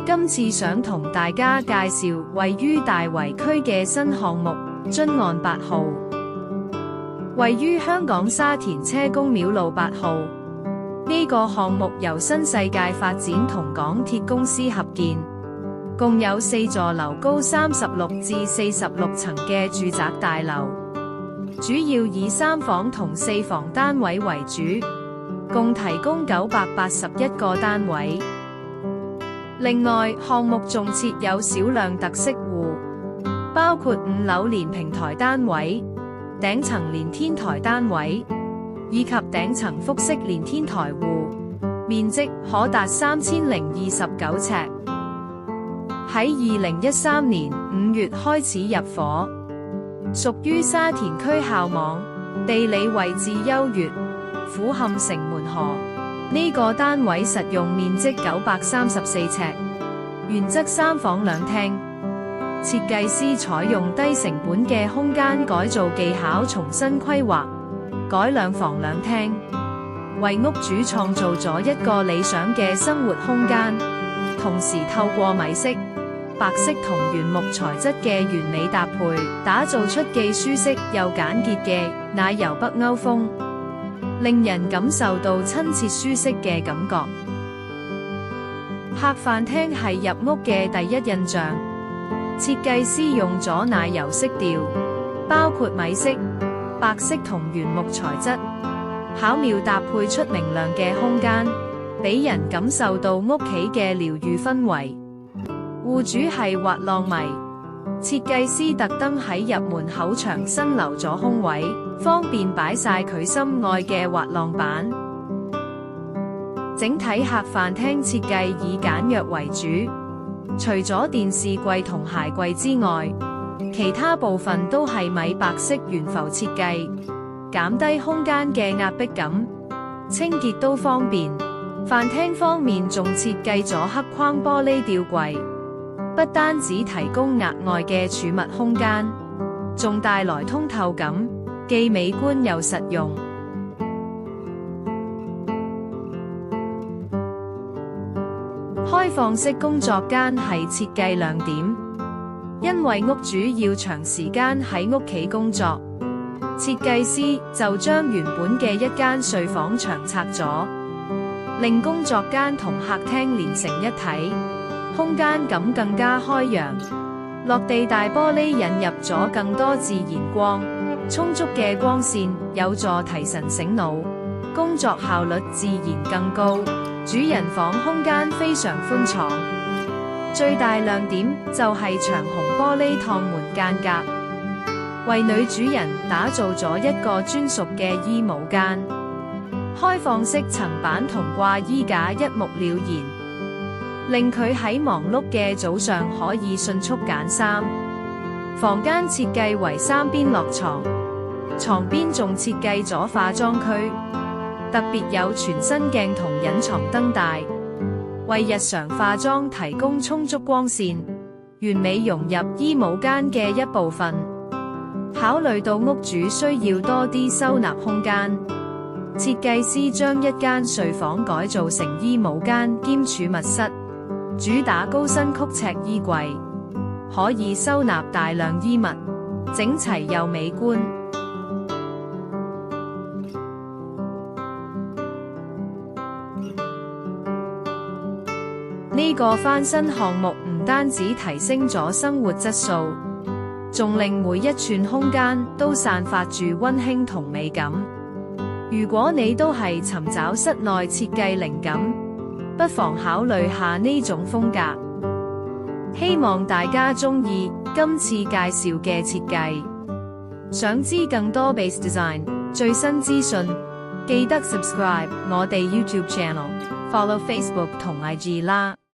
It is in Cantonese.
今次想同大家介紹位於大圍區嘅新項目津岸8號，位於香港沙田車公廟路8號。呢個項目由新世界發展同港鐵公司合建，共有4座樓高36至46層嘅住宅大樓，主要以3房同4房單位為主，共提供981個單位。另外，項目仲設有少量特色戶，包括5樓連平台單位、頂層連天台單位以及頂層複式連天台戶，面積可達3029尺。喺2013年5月開始入伙，屬於沙田區校網，地理位置優越，俯瞰城門河。呢個單位實用面積934尺，原則3房2廳。設計師採用低成本嘅空間改造技巧，重新規劃，改2房2廳，為屋主創造咗一個理想嘅生活空間。同時透過米色、白色同原木材質嘅完美搭配，打造出既舒適又簡潔嘅奶油北歐風，令人感受到親切舒適嘅感覺。客飯廳係入屋嘅第一印象，設計師用咗奶油色調，包括米色、白色同原木材質，巧妙搭配出明亮嘅空間，俾人感受到屋企嘅療癒氛圍。戶主係滑浪迷，設計師特登喺入門口牆新留咗空位，方便擺晒佢心愛嘅滑浪板。整體客飯廳設計以簡約為主，除咗電視櫃同鞋櫃之外，其他部分都係米白色懸浮設計，減低空間嘅壓迫感，清潔都方便。飯廳方面仲設計咗黑框玻璃吊櫃，不單止提供額外嘅儲物空間，仲帶來通透感，既美觀又實用。開放式工作間係設計亮點，因為屋主要長時間喺屋企工作，設計師就將原本嘅一間睡房牆拆咗，令工作間同客廳連成一體，空間感更加開揚。落地大玻璃引入咗更多自然光，充足嘅光線有助提神醒腦，工作效率自然更高。主人房空間非常寬敞，最大亮點就係長虹玻璃趟門間隔，為女主人打造咗一個專屬嘅衣帽間。開放式層板同掛衣架一目了然，令佢喺忙碌嘅早上可以迅速揀衫。房間設計為3邊落床，床邊仲設計咗化妝區，特別有全身鏡同隱藏燈帶，為日常化妝提供充足光線，完美融入衣帽間嘅一部分。考慮到屋主需要多啲收納空間，設計師將一間睡房改造成衣帽間兼儲物室，主打高身曲尺衣櫃，可以收納大量衣物，整齊又美觀。呢個翻新項目唔單止提升咗生活質素，仲令每一寸空間都散發住溫馨同美感。如果你都係尋找室內設計靈感，不妨考慮下呢種風格。希望大家鍾意今次介紹嘅設計。想知更多 Base Design 最新資訊，記得 subscribe 我哋 YouTube channel，follow Facebook 同 IG 啦。